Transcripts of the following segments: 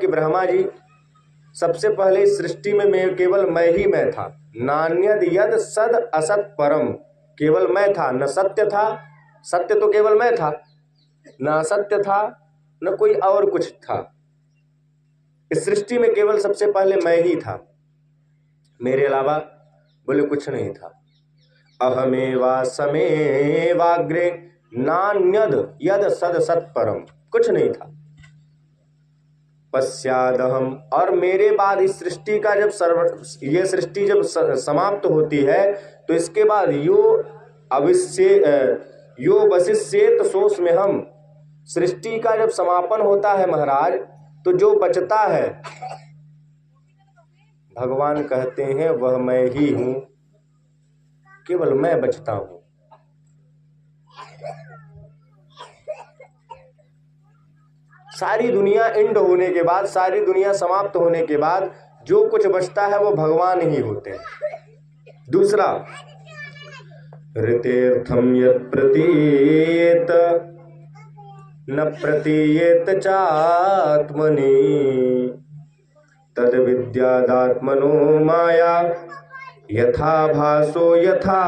कि ब्रह्मा जी सबसे पहले इस सृष्टि में केवल मैं ही मैं था। नान्यद यद सद असत परम, केवल मैं था, न सत्य था, सत्य तो केवल मैं था, न असत्य था, न कोई और कुछ था। इस सृष्टि में केवल सबसे पहले मैं ही था, मेरे अलावा बोले कुछ नहीं था। अहमेवा समेवाग्रे नान्यद यद सद सत परम, कुछ नहीं था। पश्चादहम, और मेरे बाद इस सृष्टि का जब ये सृष्टि जब समाप्त होती है तो इसके बाद यो वशिष्येत सोस में हम, सृष्टि का जब समापन होता है महाराज, तो जो बचता है भगवान कहते हैं वह मैं ही हूं, केवल मैं बचता हूं। सारी दुनिया इंड होने के बाद, सारी दुनिया समाप्त होने के बाद जो कुछ बचता है वो भगवान ही होते हैं। दूसरा, ऋतेर्थम यत् प्रतीयेत न प्रतीयेत चात्मनि तद विद्यादात्मनो माया यथा भासो यथा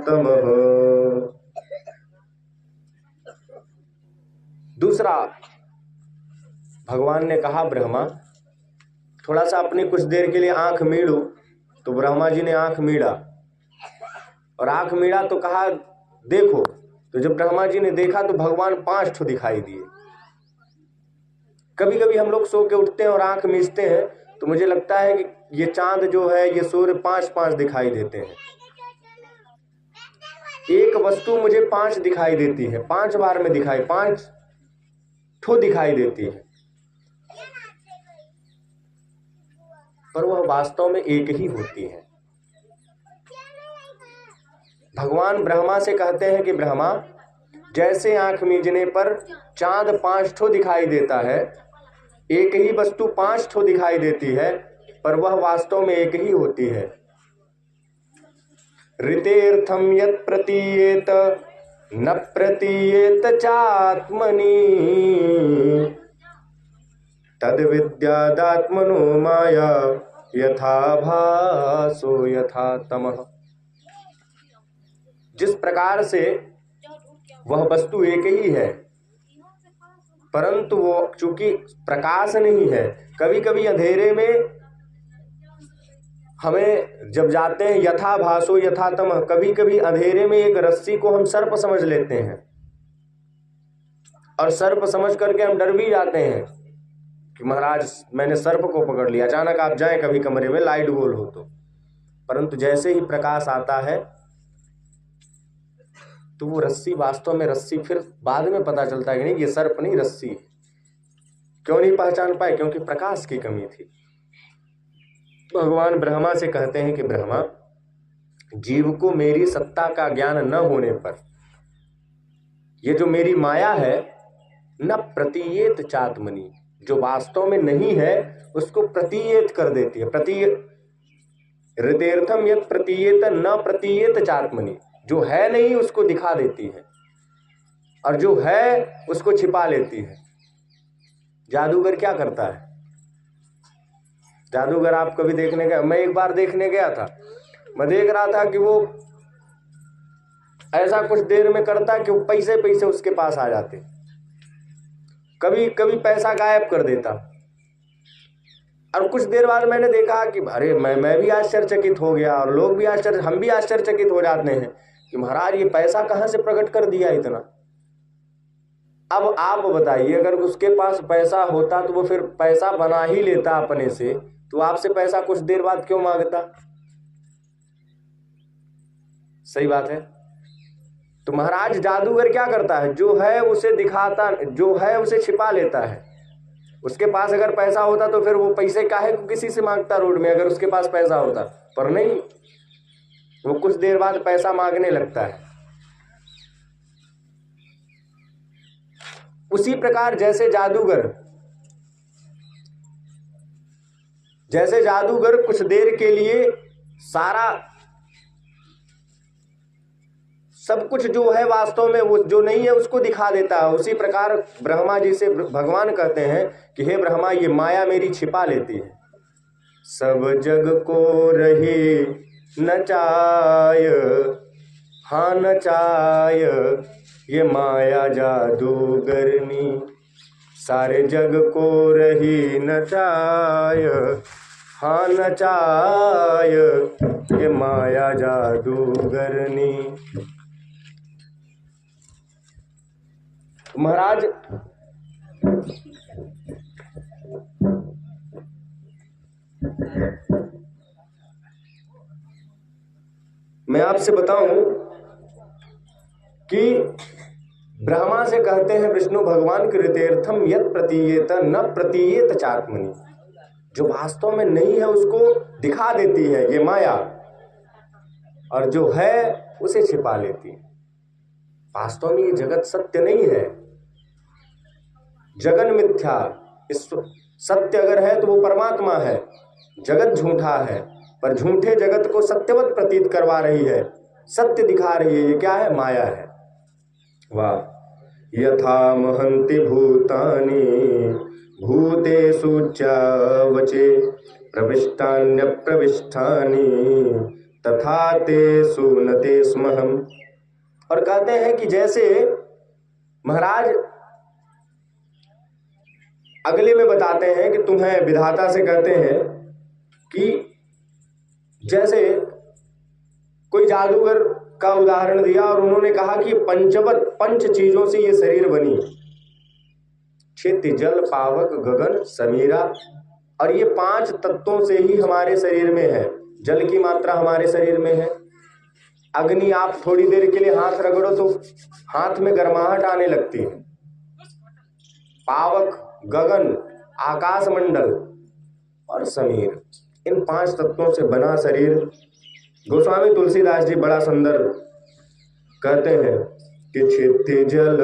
तमः। दूसरा, भगवान ने कहा ब्रह्मा थोड़ा सा अपनी कुछ देर के लिए आंख मीड़ो, तो ब्रह्मा जी ने आंख मीड़ा, और आंख मीड़ा तो कहा देखो, तो जब ब्रह्मा जी ने देखा तो भगवान 5 ठो दिखाई दिए। कभी कभी हम लोग सो के उठते हैं और आंख मीचते हैं तो मुझे लगता है कि ये चांद जो है, ये सूर्य 5-5 दिखाई देते हैं। एक वस्तु मुझे 5 दिखाई देती है, 5 बार में दिखाई, 5 ठो दिखाई देती है, पर वह वास्तव में एक ही होती है। भगवान ब्रह्मा से कहते हैं कि ब्रह्मा, जैसे आंख मीचने पर चांद 5 ठो दिखाई देता है, एक ही वस्तु 5 ठो दिखाई देती है, पर वह वास्तव में एक ही होती है। ऋतेर्थम यत् प्रतीयेत न प्रतीयेत चात्मनि तद विद्यादात्मनो माया यथा भासो यथा तमः। जिस प्रकार से वह वस्तु एक ही है, परंतु वो चूंकि प्रकाश नहीं है, कभी कभी अंधेरे में हमें जब जाते हैं यथा भासो यथा तमः, कभी कभी अंधेरे में एक रस्सी को हम सर्प समझ लेते हैं, और सर्प समझ करके हम डर भी जाते हैं कि महाराज मैंने सर्प को पकड़ लिया। अचानक आप जाएं कभी कमरे में, लाइट गोल हो तो, परंतु जैसे ही प्रकाश आता है तो वो रस्सी वास्तव में रस्सी, फिर बाद में पता चलता है कि नहीं ये सर्प नहीं रस्सी। क्यों नहीं पहचान पाए? क्योंकि प्रकाश की कमी थी। भगवान ब्रह्मा से कहते हैं कि ब्रह्मा, जीव को मेरी सत्ता का ज्ञान न होने पर ये जो मेरी माया है न प्रतीयेत चात्मनि, जो वास्तव में नहीं है उसको प्रतीयेत कर देती है। हृदयर्थम यत् प्रतीयेत न प्रतीयेत चात्मनि, जो है नहीं उसको दिखा देती है, और जो है उसको छिपा लेती है। जादूगर क्या करता है? जादूगर आप कभी देखने गए? मैं एक बार देखने गया था, मैं देख रहा था कि वो ऐसा कुछ देर में करता कि वो पैसे उसके पास आ जाते, कभी कभी पैसा गायब कर देता, और कुछ देर बाद मैंने देखा कि अरे मैं भी आश्चर्यचकित हो गया, और लोग भी हम भी आश्चर्यचकित हो जाते हैं कि महाराज ये पैसा कहाँ से प्रकट कर दिया इतना। अब आप बताइए, अगर उसके पास पैसा होता तो वो फिर पैसा बना ही लेता अपने से, तो आपसे पैसा कुछ देर बाद क्यों मांगता? सही बात है। तो महाराज जादूगर क्या करता है? जो है उसे दिखाता, जो है उसे छिपा लेता है। उसके पास अगर पैसा होता तो फिर वो पैसे काहे को किसी से मांगता रोड में, अगर उसके पास पैसा होता, पर नहीं, वो कुछ देर बाद पैसा मांगने लगता है। उसी प्रकार जैसे जादूगर कुछ देर के लिए सारा सब कुछ जो है वास्तव में वो जो नहीं है उसको दिखा देता है। उसी प्रकार ब्रह्मा जी से भगवान कहते हैं कि हे ब्रह्मा, ये माया मेरी छिपा लेती है। सब जग को रही नचाय, हाँ नचाय, ये माया जादूगरनी। सारे जग को रही नचाय, हाँ नचाय, ये माया जादूगरनी। महाराज मैं आपसे बताऊं कि ब्रह्मा से कहते हैं विष्णु भगवान कृतेर्थम यत् प्रतीयेत न प्रतीयेत चात्मनि। जो वास्तव में नहीं है उसको दिखा देती है ये माया, और जो है उसे छिपा लेती है। वास्तव में ये जगत सत्य नहीं है, जगन मिथ्या। इस सत्य अगर है तो वो परमात्मा है, जगत झूठा है, पर झूठे जगत को सत्यवत प्रतीत करवा रही है, सत्य दिखा रही है। ये क्या है? माया है। वाह। यथा महन्ति भूतानि भूतेषु च प्रविष्टान्य प्रविष्टानि तथा तेषु न तेष्महम्। और कहते हैं कि जैसे महाराज अगले में बताते हैं कि तुम्हें विधाता से कहते हैं कि जैसे कोई जादूगर का उदाहरण दिया और उन्होंने कहा कि पंच चीजों से ये शरीर बनी, क्षिति जल पावक गगन समीरा। और ये 5 तत्वों से ही हमारे शरीर में है। जल की मात्रा हमारे शरीर में है। अग्नि, आप थोड़ी देर के लिए हाथ रगड़ो तो हाथ में गर्माहट आने लगती है। पावक, गगन, आकाश मंडल और समीर, इन 5 तत्वों से बना शरीर। गोस्वामी तुलसीदास जी बड़ा सुंदर कहते हैं कि क्षिति जल